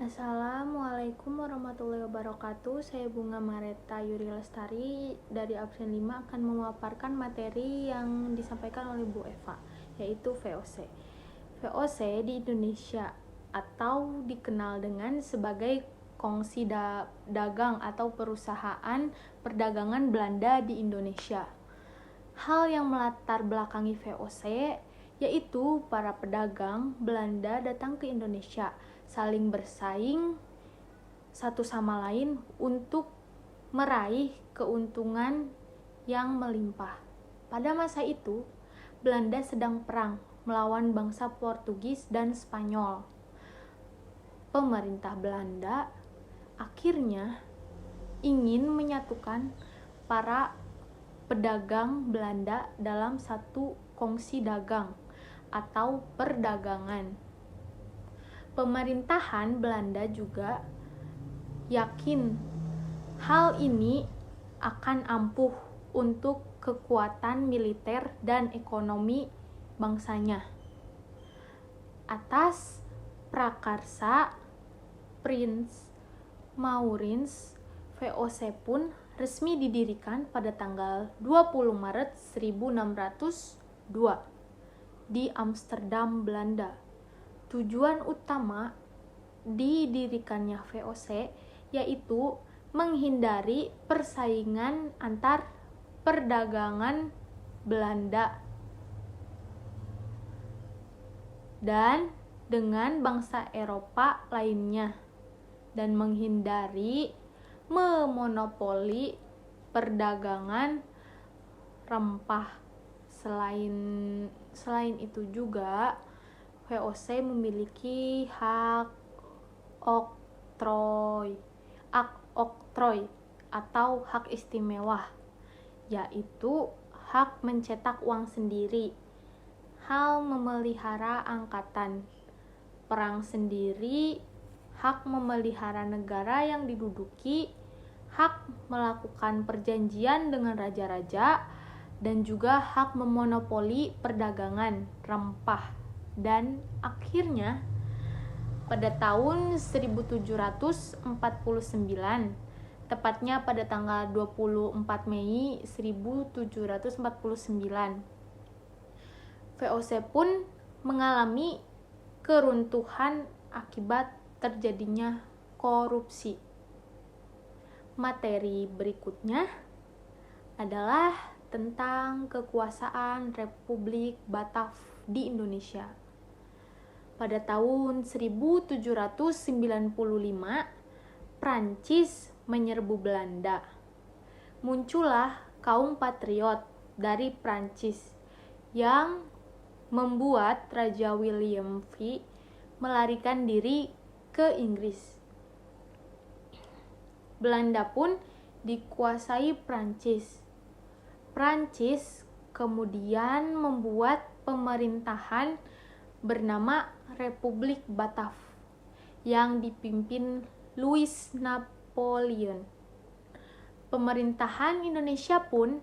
Assalamualaikum warahmatullahi wabarakatuh. Saya Bunga Mareta Yuri Lestari dari absen 5 akan memaparkan materi yang disampaikan oleh Bu Eva, yaitu VOC. VOC di Indonesia atau dikenal dengan sebagai Kongsi Dagang atau Perusahaan Perdagangan Belanda di Indonesia. Hal yang melatar belakangi VOC yaitu para pedagang Belanda datang ke Indonesia, saling bersaing satu sama lain untuk meraih keuntungan yang melimpah. Pada masa itu, Belanda sedang perang melawan bangsa Portugis dan Spanyol. Pemerintah Belanda akhirnya ingin menyatukan para pedagang Belanda dalam satu kongsi dagang atau perdagangan. Pemerintahan Belanda juga yakin hal ini akan ampuh untuk kekuatan militer dan ekonomi bangsanya. Atas prakarsa Prince Maurits, VOC pun resmi didirikan pada tanggal 20 Maret 1602 di Amsterdam, Belanda. Tujuan utama didirikannya VOC yaitu menghindari persaingan antar perdagangan Belanda dan dengan bangsa Eropa lainnya, dan menghindari memonopoli perdagangan rempah. Selain itu juga VOC memiliki hak oktroy atau hak istimewa, yaitu hak mencetak uang sendiri, hak memelihara angkatan perang sendiri, hak memelihara negara yang diduduki, hak melakukan perjanjian dengan raja-raja, dan juga hak memonopoli perdagangan rempah. Dan akhirnya pada tahun 1749, tepatnya pada tanggal 24 Mei 1749, VOC pun mengalami keruntuhan akibat terjadinya korupsi. Materi berikutnya adalah tentang kekuasaan Republik Batak di Indonesia. Pada tahun 1795, Prancis menyerbu Belanda. Muncullah kaum patriot dari Prancis yang membuat Raja William V melarikan diri ke Inggris. Belanda pun dikuasai Prancis. Prancis kemudian membuat pemerintahan bernama Republik Batak yang dipimpin Louis Napoleon. Pemerintahan Indonesia pun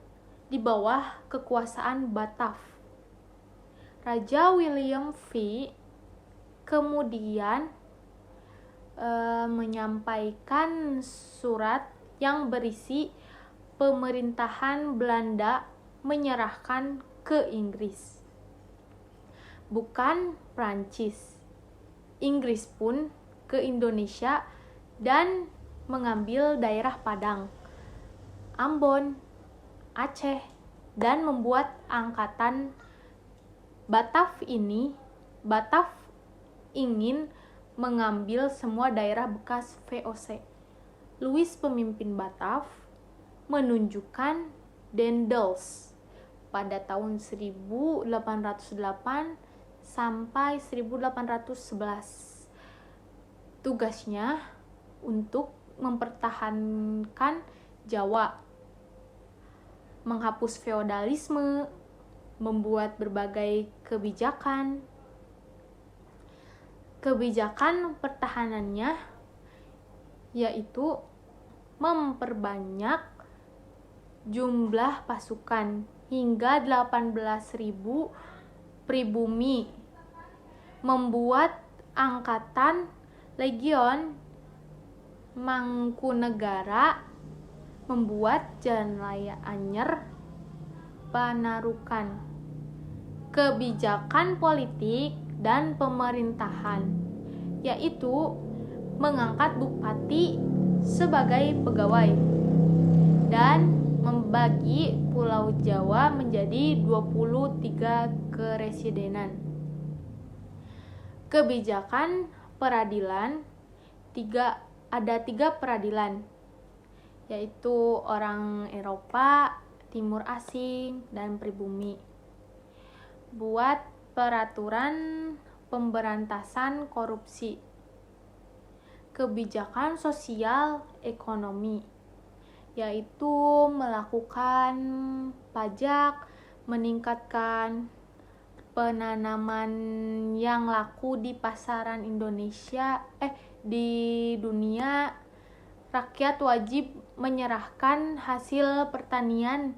di bawah kekuasaan Batak. Raja William V kemudian menyampaikan surat yang berisi pemerintahan Belanda menyerahkan ke Inggris, bukan Prancis. Inggris pun ke Indonesia dan mengambil daerah Padang, Ambon, Aceh, dan membuat angkatan Batak ingin mengambil semua daerah bekas VOC. Louis, pemimpin Batak, menunjukkan Daendels pada tahun 1808 sampai 1811. Tugasnya untuk mempertahankan Jawa, menghapus feodalisme, membuat berbagai kebijakan. Kebijakan pertahanannya yaitu memperbanyak jumlah pasukan hingga 18.000 pribumi, membuat angkatan Legion Mangkunegara membuat jalan raya anyar panarukan kebijakan politik dan pemerintahan, yaitu mengangkat bupati sebagai pegawai dan membagi Pulau Jawa menjadi 23 keresidenan. Kebijakan peradilan ada tiga peradilan, yaitu orang Eropa, Timur Asing, dan pribumi. Buat peraturan pemberantasan korupsi, kebijakan sosial ekonomi, yaitu melakukan pajak, meningkatkan penanaman yang laku di pasaran di dunia. Rakyat wajib menyerahkan hasil pertanian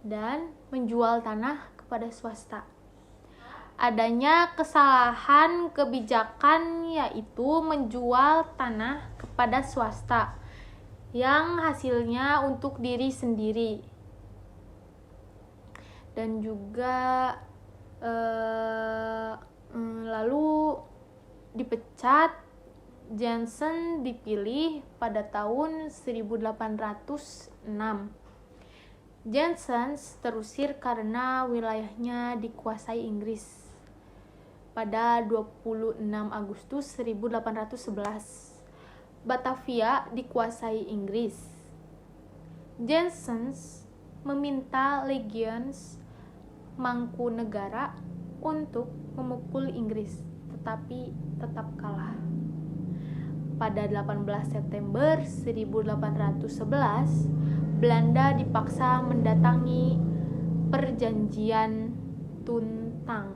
dan menjual tanah kepada swasta. Adanya kesalahan kebijakan yaitu menjual tanah kepada swasta yang hasilnya untuk diri sendiri. Dan juga lalu dipecat. Johnson dipilih pada tahun 1806. Johnson terusir karena wilayahnya dikuasai Inggris pada 26 Agustus 1811. Batavia dikuasai Inggris. Johnson meminta legions Mangkunegara untuk memukul Inggris, tetapi tetap kalah. Pada 18 September 1811, Belanda dipaksa mendatangi perjanjian Tuntang,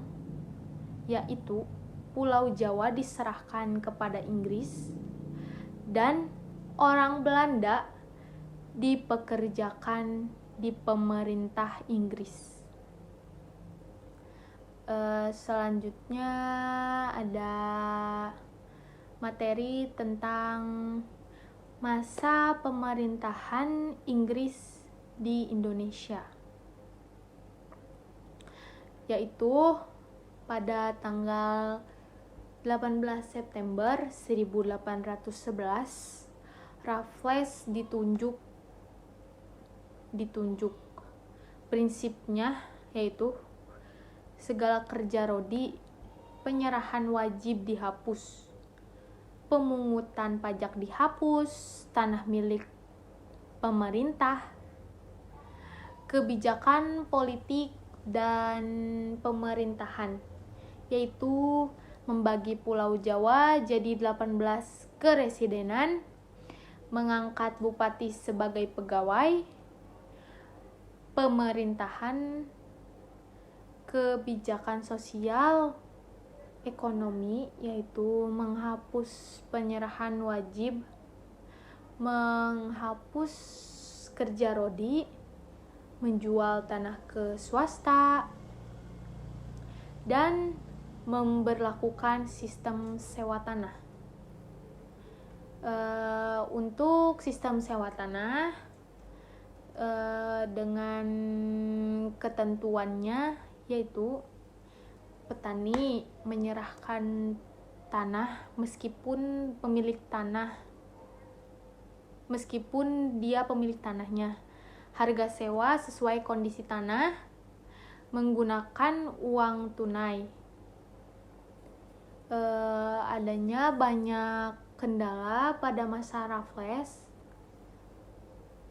yaitu Pulau Jawa diserahkan kepada Inggris dan orang Belanda dipekerjakan di pemerintah Inggris. Selanjutnya ada materi tentang masa pemerintahan Inggris di Indonesia, yaitu pada tanggal 18 September 1811 Raffles ditunjuk. Prinsipnya yaitu segala kerja rodi, penyerahan wajib dihapus, pemungutan pajak dihapus, tanah milik pemerintah, kebijakan politik dan pemerintahan, yaitu membagi Pulau Jawa jadi 18 keresidenan, mengangkat bupati sebagai pegawai, pemerintahan, kebijakan sosial ekonomi, yaitu menghapus penyerahan wajib, menghapus kerja rodi, menjual tanah ke swasta, dan memberlakukan sistem sewa tanah. Untuk sistem sewa tanah dengan ketentuannya, yaitu petani menyerahkan tanah meskipun dia pemilik tanahnya. Harga sewa sesuai kondisi tanah, menggunakan uang tunai. Adanya banyak kendala pada masa Raffles,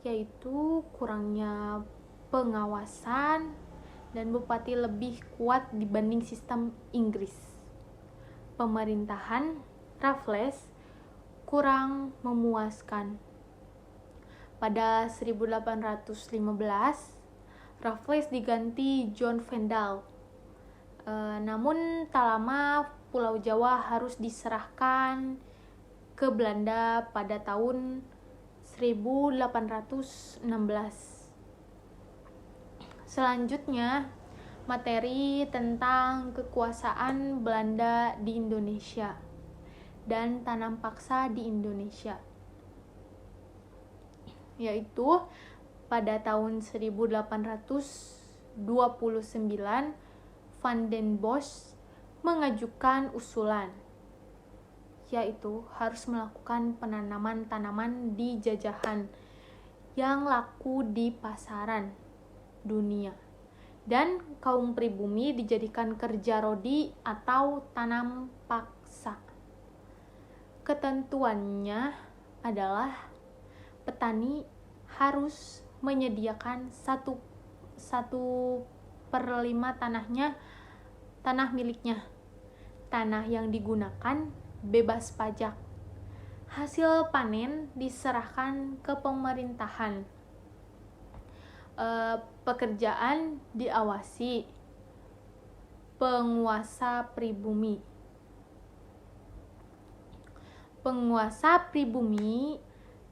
yaitu kurangnya pengawasan dan bupati lebih kuat dibanding sistem Inggris. Pemerintahan Raffles kurang memuaskan. Pada 1815, Raffles diganti John Vendale. Namun tak lama Pulau Jawa harus diserahkan ke Belanda pada tahun 1816. Selanjutnya, materi tentang kekuasaan Belanda di Indonesia. dan tanam paksa di Indonesia, yaitu pada tahun 1829 Van den Bosch mengajukan usulan, yaitu harus melakukan penanaman tanaman di jajahan yang laku di pasaran dunia, dan kaum pribumi dijadikan kerja rodi atau tanam paksa. Ketentuannya adalah petani harus menyediakan 1/5 tanah miliknya. Tanah yang digunakan bebas pajak. Hasil panen diserahkan ke pemerintahan. Pekerjaan diawasi penguasa pribumi. Penguasa pribumi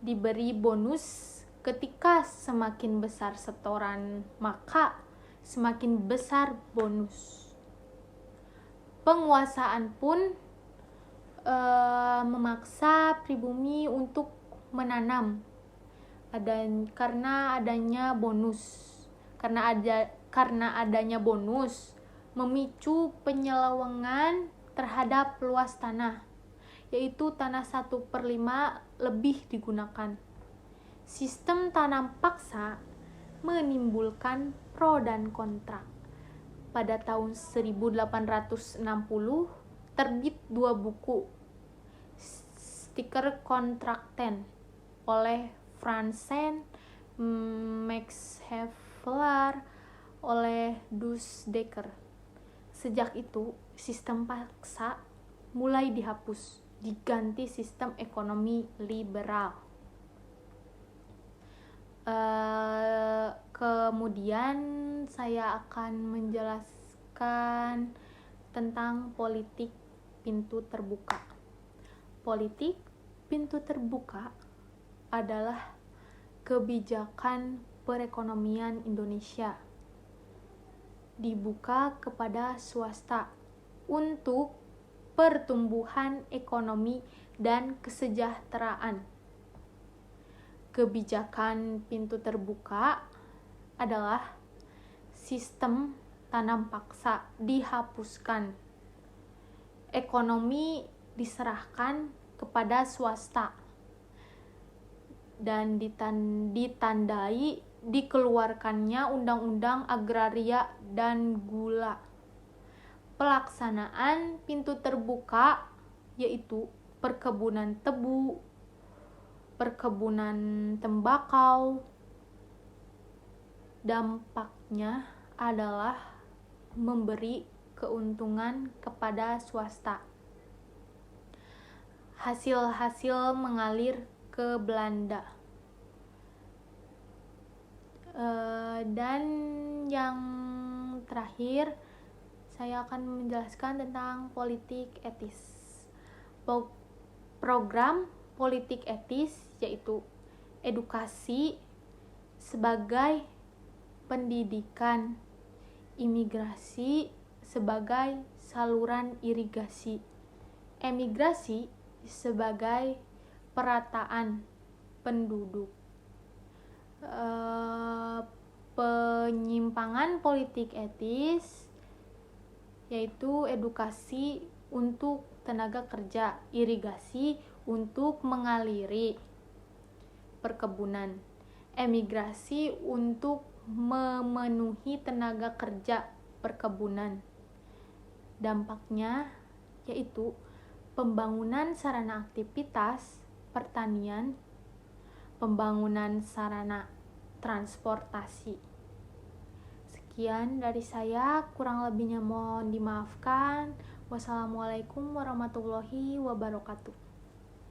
diberi bonus ketika semakin besar setoran, maka semakin besar bonus. Penguasaan pun memaksa pribumi untuk menanam karena adanya bonus. Karena adanya bonus memicu penyelewengan terhadap luas tanah, yaitu tanah 1/5 lebih digunakan. Sistem tanam paksa menimbulkan pro dan kontra. Pada tahun 1860 terbit 2 buku Sticker Kontrakten oleh Franzen, Max Havelaar, oleh Dekker. Sejak itu sistem paksa mulai dihapus, diganti sistem ekonomi liberal. Kemudian saya akan menjelaskan tentang politik pintu terbuka. Politik pintu terbuka adalah kebijakan perekonomian Indonesia dibuka kepada swasta untuk pertumbuhan ekonomi dan kesejahteraan. Kebijakan pintu terbuka adalah sistem tanam paksa dihapuskan, ekonomi diserahkan kepada swasta, dan ditandai dikeluarkannya Undang-Undang Agraria dan Gula. Pelaksanaan pintu terbuka yaitu perkebunan tebu, perkebunan tembakau. Dampaknya adalah memberi keuntungan kepada swasta. Hasil-hasil mengalir ke Belanda. Dan yang terakhir, saya akan menjelaskan tentang politik etis. Program politik etis yaitu edukasi sebagai pendidikan, imigrasi sebagai saluran irigasi, emigrasi sebagai perataan penduduk. Penyimpangan politik etis yaitu edukasi untuk tenaga kerja, irigasi untuk mengaliri perkebunan, emigrasi untuk memenuhi tenaga kerja perkebunan. Dampaknya yaitu pembangunan sarana aktivitas pertanian, pembangunan sarana transportasi. Sekian dari saya, kurang lebihnya mohon dimaafkan. Wassalamualaikum warahmatullahi wabarakatuh.